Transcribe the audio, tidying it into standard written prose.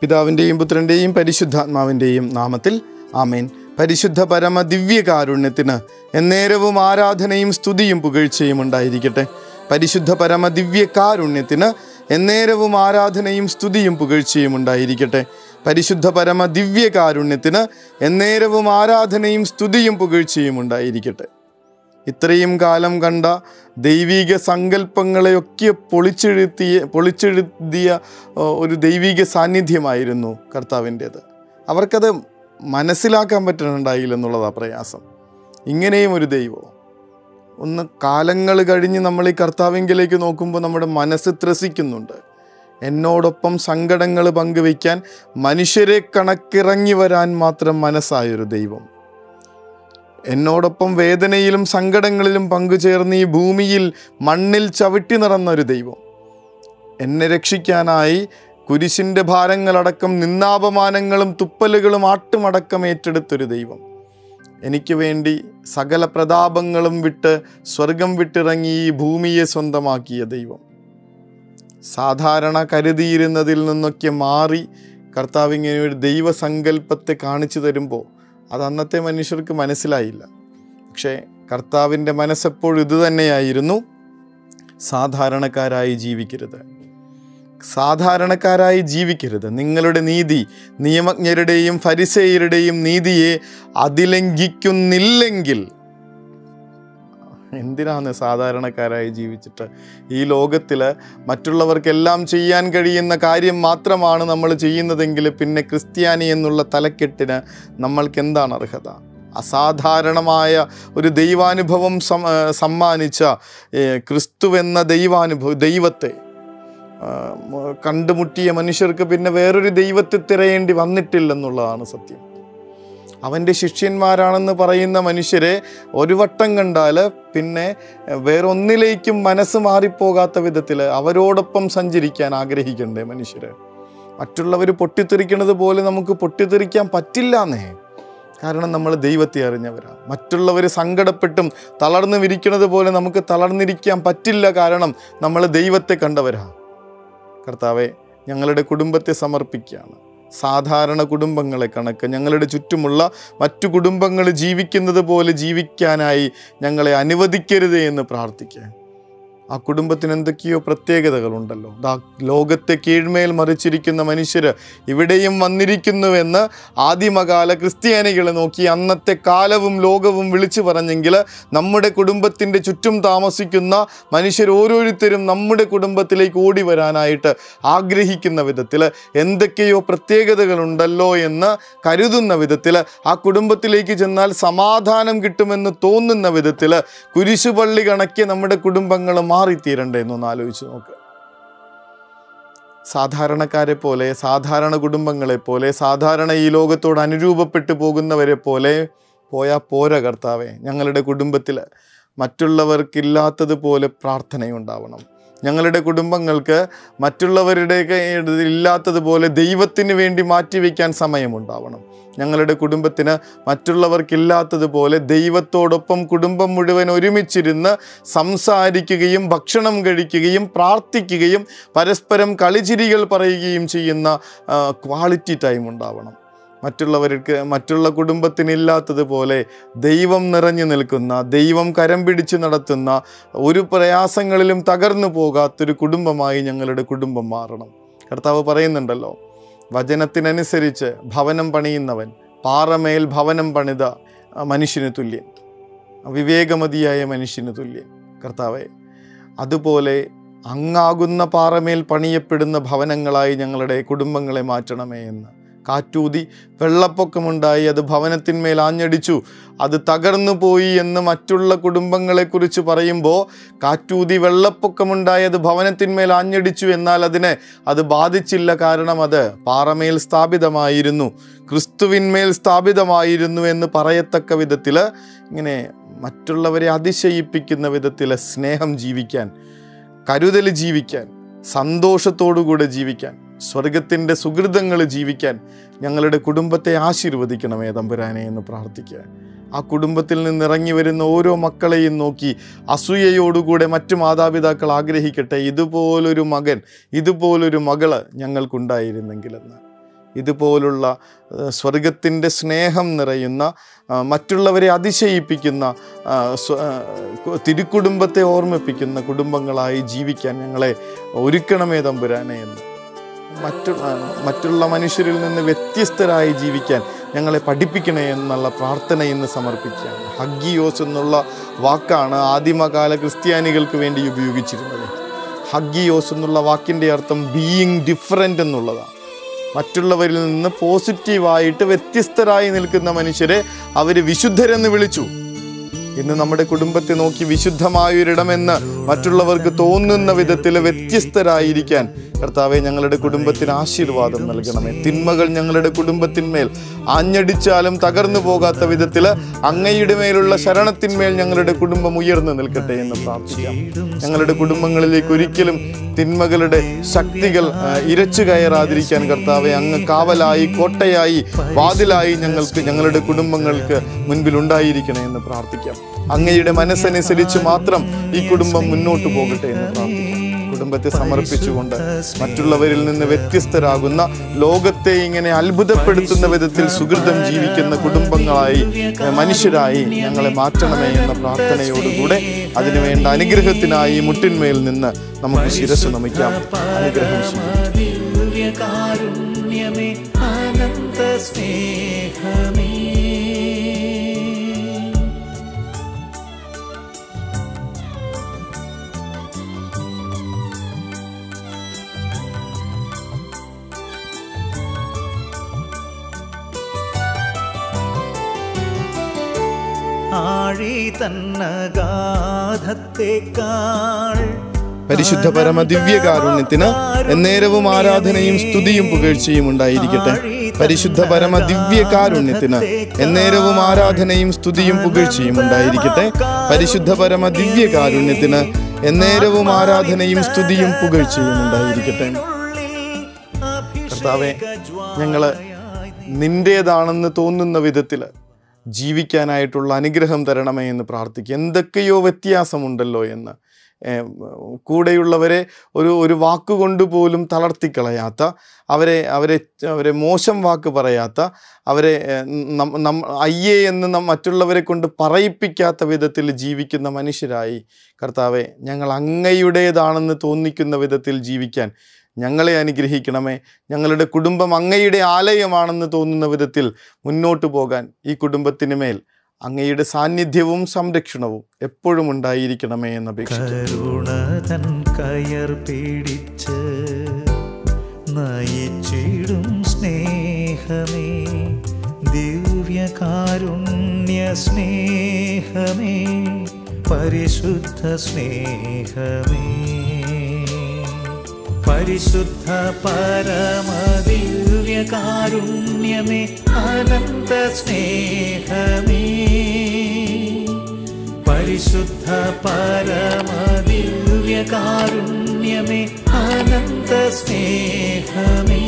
പിതാവിൻ്റെയും പുത്രൻ്റെയും പരിശുദ്ധാത്മാവിൻ്റെയും നാമത്തിൽ ആമേൻ. പരിശുദ്ധ പരമ ദിവ്യകാരുണ്യത്തിന് എന്നേരവും ആരാധനയും സ്തുതിയും പുകഴ്ചയും ഉണ്ടായിരിക്കട്ടെ. പരിശുദ്ധ പരമ ദിവ്യകാരുണ്യത്തിന് എന്നേരവും ആരാധനയും സ്തുതിയും പുകഴ്ചയും ഉണ്ടായിരിക്കട്ടെ. പരിശുദ്ധ പരമ ദിവ്യകാരുണ്യത്തിന് എന്നേരവും ആരാധനയും സ്തുതിയും പുകഴ്ചയും ഉണ്ടായിരിക്കട്ടെ. ഇത്രയും കാലം കണ്ട ദൈവിക സങ്കല്പങ്ങളെയൊക്കെ പൊളിച്ചെഴുതിയ ഒരു ദൈവിക സാന്നിധ്യമായിരുന്നു കർത്താവിൻ്റേത്. അവർക്കത് മനസ്സിലാക്കാൻ പറ്റുന്നുണ്ടായില്ലെന്നുള്ളതാണ് പ്രയാസം. ഇങ്ങനെയും ഒരു ദൈവം. ഒന്ന് കാലങ്ങൾ കഴിഞ്ഞ് നമ്മൾ ഈ കർത്താവിങ്കിലേക്ക് നോക്കുമ്പോൾ നമ്മുടെ മനസ്സ് ത്രസിക്കുന്നുണ്ട്. എന്നോടൊപ്പം സങ്കടങ്ങൾ പങ്കുവയ്ക്കാൻ മനുഷ്യരെ കണക്കിറങ്ങി വരാൻ മാത്രം മനസ്സായൊരു ദൈവം, എന്നോടൊപ്പം വേദനയിലും സങ്കടങ്ങളിലും പങ്കുചേർന്ന് ഈ ഭൂമിയിൽ മണ്ണിൽ ചവിട്ടി നടന്നൊരു ദൈവം, എന്നെ രക്ഷിക്കാനായി കുരിശിൻ്റെ ഭാരങ്ങളടക്കം നിന്ദാപമാനങ്ങളും തുപ്പലുകളും ആട്ടുമടക്കം ഏറ്റെടുത്തൊരു ദൈവം, എനിക്ക് വേണ്ടി സകല പ്രതാപങ്ങളും വിട്ട് സ്വർഗം വിട്ടിറങ്ങി ഈ ഭൂമിയെ സ്വന്തമാക്കിയ ദൈവം, സാധാരണ കരുതിയിരുന്നതിൽ നിന്നൊക്കെ മാറി കർത്താവ് ഇങ്ങനെ ഒരു ദൈവസങ്കല്പത്തെ കാണിച്ചു തരുമ്പോൾ അത് അന്നത്തെ മനുഷ്യർക്ക് മനസ്സിലായില്ല. പക്ഷേ കർത്താവിൻ്റെ മനസ്സെപ്പോഴും ഇതുതന്നെയായിരുന്നു: സാധാരണക്കാരായി ജീവിക്കരുത്, സാധാരണക്കാരായി ജീവിക്കരുത്. നിങ്ങളുടെ നീതി നിയമജ്ഞരുടെയും ഫരിസേയരുടെയും നീതിയെ അതിലംഘിക്കുന്നില്ലെങ്കിൽ എന്തിനാണ് സാധാരണക്കാരായി ജീവിച്ചിട്ട് ഈ ലോകത്തിൽ മറ്റുള്ളവർക്കെല്ലാം ചെയ്യാൻ കഴിയുന്ന കാര്യം മാത്രമാണ് നമ്മൾ ചെയ്യുന്നതെങ്കിൽ പിന്നെ ക്രിസ്ത്യാനി എന്നുള്ള തലക്കെട്ടിന് നമ്മൾക്ക് എന്താണ് അർഹത? അസാധാരണമായ ഒരു ദൈവാനുഭവം സമ്മാനിച്ച ക്രിസ്തുവെന്ന ദൈവത്തെ കണ്ടുമുട്ടിയ മനുഷ്യർക്ക് പിന്നെ വേറൊരു ദൈവത്തെ തിരയേണ്ടി വന്നിട്ടില്ലെന്നുള്ളതാണ് സത്യം. അവൻ്റെ ശിഷ്യന്മാരാണെന്ന് പറയുന്ന മനുഷ്യരെ ഒരു വട്ടം കണ്ടാൽ പിന്നെ വേറൊന്നിലേക്കും മനസ്സ് മാറിപ്പോകാത്ത വിധത്തിൽ അവരോടൊപ്പം സഞ്ചരിക്കാൻ ആഗ്രഹിക്കണ്ടേ മനുഷ്യർ? മറ്റുള്ളവർ പൊട്ടിത്തെറിക്കുന്നത് പോലെ നമുക്ക് പൊട്ടിത്തെറിക്കാൻ പറ്റില്ലെന്നേ. കാരണം നമ്മൾ ദൈവത്തെ അറിഞ്ഞവരാണ്. മറ്റുള്ളവർ സങ്കടപ്പെട്ടും തളർന്നു വിരിക്കുന്നത് പോലെ നമുക്ക് തളർന്നിരിക്കാൻ പറ്റില്ല, കാരണം നമ്മൾ ദൈവത്തെ കണ്ടവരാണ്. കർത്താവെ, ഞങ്ങളുടെ കുടുംബത്തെ സമർപ്പിക്കുകയാണ്. സാധാരണ കുടുംബങ്ങളെ കണക്ക് ഞങ്ങളുടെ ചുറ്റുമുള്ള മറ്റു കുടുംബങ്ങൾ ജീവിക്കുന്നത് പോലെ ജീവിക്കാനായി ഞങ്ങളെ അനുവദിക്കരുതേ എന്ന് പ്രാർത്ഥിക്കുക. ആ കുടുംബത്തിന് എന്തൊക്കെയോ പ്രത്യേകതകളുണ്ടല്ലോ. ലോകത്തെ കീഴ്മേൽ മറിച്ചിരിക്കുന്ന മനുഷ്യർ ഇവിടെയും വന്നിരിക്കുന്നുവെന്ന് ആദിമകാല ക്രിസ്ത്യാനികളെ നോക്കി അന്നത്തെ കാലവും ലോകവും വിളിച്ചു പറഞ്ഞെങ്കിൽ നമ്മുടെ കുടുംബത്തിൻ്റെ ചുറ്റും താമസിക്കുന്ന മനുഷ്യർ ഓരോരുത്തരും നമ്മുടെ കുടുംബത്തിലേക്ക് ഓടി വരാനായിട്ട് ആഗ്രഹിക്കുന്ന വിധത്തിൽ എന്തൊക്കെയോ പ്രത്യേകതകളുണ്ടല്ലോ എന്ന് കരുതുന്ന വിധത്തിൽ, ആ കുടുംബത്തിലേക്ക് ചെന്നാൽ സമാധാനം കിട്ടുമെന്ന് തോന്നുന്ന വിധത്തിൽ കുരിശുപള്ളി കണക്കി നമ്മുടെ കുടുംബങ്ങൾ മാറിത്തീരണ്ടേ എന്നൊന്ന് ആലോചിച്ച് നോക്ക്. സാധാരണക്കാരെ പോലെ, സാധാരണ കുടുംബങ്ങളെ പോലെ, സാധാരണ ഈ ലോകത്തോട് അനുരൂപപ്പെട്ടു പോകുന്നവരെ പോലെ പോയാൽ പോരാ കർത്താവെ. ഞങ്ങളുടെ കുടുംബത്തിൽ മറ്റുള്ളവർക്കില്ലാത്തതുപോലെ പ്രാർത്ഥനയുണ്ടാവണം. ഞങ്ങളുടെ കുടുംബങ്ങൾക്ക് മറ്റുള്ളവരുടെ ഇല്ലാത്തതുപോലെ ദൈവത്തിന് വേണ്ടി മാറ്റിവെക്കാൻ സമയമുണ്ടാവണം. ഞങ്ങളുടെ കുടുംബത്തിന് മറ്റുള്ളവർക്കില്ലാത്തതുപോലെ ദൈവത്തോടൊപ്പം കുടുംബം മുഴുവൻ ഒരുമിച്ചിരുന്ന് സംസാരിക്കുകയും ഭക്ഷണം കഴിക്കുകയും പ്രാർത്ഥിക്കുകയും പരസ്പരം കളിച്ചിരികൾ പറയുകയും ചെയ്യുന്ന ക്വാളിറ്റി ടൈം ഉണ്ടാവണം. മറ്റുള്ള കുടുംബത്തിനില്ലാത്തതുപോലെ ദൈവം നിറഞ്ഞു നിൽക്കുന്ന, ദൈവം കരം പിടിച്ച് നടത്തുന്ന, ഒരു പ്രയാസങ്ങളിലും തകർന്നു പോകാത്തൊരു കുടുംബമായി ഞങ്ങളുടെ കുടുംബം മാറണം. കർത്താവ് പറയുന്നുണ്ടല്ലോ, വചനത്തിനനുസരിച്ച് ഭവനം പണിയുന്നവൻ പാറമേൽ ഭവനം പണിത മനുഷ്യന് തുല്യൻ, വിവേകമതിയായ മനുഷ്യന് തുല്യൻ. കർത്താവെ, അതുപോലെ അങ്ങാകുന്ന പാറമേൽ പണിയപ്പെടുന്ന ഭവനങ്ങളായി ഞങ്ങളുടെ കുടുംബങ്ങളെ മാറ്റണമേ എന്ന്. കാറ്റൂതി വെള്ളപ്പൊക്കമുണ്ടായി, അത് ഭവനത്തിന്മേൽ ആഞ്ഞടിച്ചു, അത് തകർന്നു പോയി എന്ന് മറ്റുള്ള കുടുംബങ്ങളെക്കുറിച്ച് പറയുമ്പോൾ, കാറ്റൂതി വെള്ളപ്പൊക്കമുണ്ടായി അത് ഭവനത്തിന്മേൽ ആഞ്ഞടിച്ചു എന്നാൽ അത് ബാധിച്ചില്ല. കാരണം അത് പാറമേൽ സ്ഥാപിതമായിരുന്നു, ക്രിസ്തുവിന്മേൽ സ്ഥാപിതമായിരുന്നു എന്ന് പറയത്തക്ക വിധത്തിൽ, ഇങ്ങനെ മറ്റുള്ളവരെ അതിശയിപ്പിക്കുന്ന വിധത്തിൽ സ്നേഹം ജീവിക്കാൻ, കരുതൽ ജീവിക്കാൻ, സന്തോഷത്തോടുകൂടെ ജീവിക്കാൻ, സ്വർഗത്തിൻ്റെ സുഹൃതങ്ങൾ ജീവിക്കാൻ ഞങ്ങളുടെ കുടുംബത്തെ ആശീർവദിക്കണമേ തമ്പുരാനെ എന്ന് പ്രാർത്ഥിക്കുക. ആ കുടുംബത്തിൽ നിന്നിറങ്ങി വരുന്ന ഓരോ മക്കളെയും നോക്കി അസൂയയോടുകൂടെ മറ്റു മാതാപിതാക്കൾ ആഗ്രഹിക്കട്ടെ, ഇതുപോലൊരു മകൻ, ഇതുപോലൊരു മകള് ഞങ്ങൾക്കുണ്ടായിരുന്നെങ്കിലെന്ന്. ഇതുപോലുള്ള സ്വർഗത്തിൻ്റെ സ്നേഹം നിറയുന്ന, മറ്റുള്ളവരെ അതിശയിപ്പിക്കുന്ന, തിരുക്കുടുംബത്തെ ഓർമ്മിപ്പിക്കുന്ന കുടുംബങ്ങളായി ജീവിക്കാൻ ഞങ്ങളെ ഒരുക്കണമേ തമ്പുരാനെ എന്ന്, മറ്റുള്ള മനുഷ്യരിൽ നിന്ന് വ്യത്യസ്തരായി ജീവിക്കാൻ ഞങ്ങളെ പഠിപ്പിക്കണേ എന്നുള്ള പ്രാർത്ഥന ഇന്ന് സമർപ്പിക്കുകയാണ്. ഹഗ്ഗിയോസ് എന്നുള്ള വാക്കാണ് ആദിമകാല ക്രിസ്ത്യാനികൾക്ക് വേണ്ടി ഉപയോഗിച്ചിരുന്നത്. ഹഗ്ഗിയോസ് എന്നുള്ള വാക്കിൻ്റെ അർത്ഥം ബീയിങ് ഡിഫറൻ്റ് എന്നുള്ളതാണ്. മറ്റുള്ളവരിൽ നിന്ന് പോസിറ്റീവായിട്ട് വ്യത്യസ്തരായി നിൽക്കുന്ന മനുഷ്യരെ അവർ വിശുദ്ധരെന്ന് വിളിച്ചു. ഇന്ന് നമ്മുടെ കുടുംബത്തെ നോക്കി വിശുദ്ധമായൊരിടമെന്ന് മറ്റുള്ളവർക്ക് തോന്നുന്ന വിധത്തിൽ വ്യത്യസ്തരായിരിക്കാൻ കർത്താവെ ഞങ്ങളുടെ കുടുംബത്തിന് ആശീർവാദം നൽകണമേ. തിന്മകൾ ഞങ്ങളുടെ കുടുംബത്തിന്മേൽ ആഞ്ഞടിച്ചാലും തകർന്നു പോകാത്ത വിധത്തിൽ അങ്ങയുടെ മേലുള്ള ശരണത്തിന്മേൽ ഞങ്ങളുടെ കുടുംബം ഉയർന്നു നിൽക്കട്ടെ എന്ന് പ്രാർത്ഥിക്കാം. ഞങ്ങളുടെ കുടുംബങ്ങളിലേക്ക് ഒരിക്കലും തിന്മകളുടെ ശക്തികൾ ഇരച്ചു കയറാതിരിക്കാൻ കർത്താവെ അങ്ങ് കാവലായി, കോട്ടയായി, വാതിലായി ഞങ്ങളുടെ കുടുംബങ്ങൾക്ക് മുൻപിൽ ഉണ്ടായിരിക്കണേ എന്ന് പ്രാർത്ഥിക്കാം. അങ്ങയുടെ മനസ്സനുസരിച്ച് മാത്രം ഈ കുടുംബം മുന്നോട്ട് പോകട്ടെ എന്ന് പ്രാർത്ഥിക്കാം. കുടുംബത്തെ സമർപ്പിച്ചുകൊണ്ട് മറ്റുള്ളവരിൽ നിന്ന് വ്യത്യസ്തരാകുന്ന, ലോകത്തെ ഇങ്ങനെ അത്ഭുതപ്പെടുത്തുന്ന വിധത്തിൽ സുഹൃതം ജീവിക്കുന്ന കുടുംബങ്ങളായി, മനുഷ്യരായി ഞങ്ങളെ മാറ്റണമേ എന്ന പ്രാർത്ഥനയോടുകൂടെ അതിനുവേണ്ട അനുഗ്രഹത്തിനായി മുട്ടിന്മേൽ നിന്ന് നമുക്ക് ശിരസ്സ് നമിക്കാം. അനുഗ്രഹം പരിശുദ്ധ പരമ ദിവ്യകാരുണ്യത്തിന് എന്നേരവും ആരാധനയും സ്തുതിയും പുകഴ്ചയും ഉണ്ടായിരിക്കട്ടെ. പരിശുദ്ധ പരമ ദിവ്യകാരുണ്യത്തിന് എന്നേരവും ആരാധനയും സ്തുതിയും പുകഴ്ചയും ഉണ്ടായിരിക്കട്ടെ. പരിശുദ്ധ പരമ ദിവ്യകാരുണ്യത്തിന് എന്നേരവും ആരാധനയും സ്തുതിയും പുകഴ്ചയും ഉണ്ടായിരിക്കട്ടെ. കർത്താവേ, ഞങ്ങള് നിന്റേതാണെന്ന് തോന്നുന്ന വിധത്തിൽ ജീവിക്കാനായിട്ടുള്ള അനുഗ്രഹം തരണമേ എന്ന് പ്രാർത്ഥിക്കുക. എന്തൊക്കെയോ വ്യത്യാസമുണ്ടല്ലോ എന്ന്, കൂടെയുള്ളവരെ ഒരു വാക്കുകൊണ്ട് പോലും തളർത്തിക്കളയാത്ത, അവരെ മോശം വാക്ക് പറയാത്ത, അവരെ അയ്യേ എന്ന് മറ്റുള്ളവരെ കൊണ്ട് പറയിപ്പിക്കാത്ത വിധത്തിൽ ജീവിക്കുന്ന മനുഷ്യരായി കർത്താവെ ഞങ്ങൾ അങ്ങയുടേതാണെന്ന് തോന്നിക്കുന്ന വിധത്തിൽ ജീവിക്കാൻ ഞങ്ങളെ അനുഗ്രഹിക്കണമേ. ഞങ്ങളുടെ കുടുംബം അങ്ങയുടെ ആലയമാണെന്ന് തോന്നുന്ന വിധത്തിൽ മുന്നോട്ട് പോകാൻ ഈ കുടുംബത്തിന് മേൽ അങ്ങയുടെ സാന്നിധ്യവും സംരക്ഷണവും എപ്പോഴും ഉണ്ടായിരിക്കണമേ എന്ന് അപേക്ഷിക്കുന്നു. കയർ പിടിച്ച് നയിച്ചിടും സ്നേഹമേ, ദിവ്യകാരുണ്യ സ്നേഹമേ, പരിശുദ്ധ സ്നേഹമേ, പരിശുദ്ധ പരമദിവ്യകാരുണ്യമേ, അനന്ത സ്നേഹമേ, പരിശുദ്ധ പരമദിവ്യകാരുണ്യമേ, അനന്ത സ്നേഹമേ.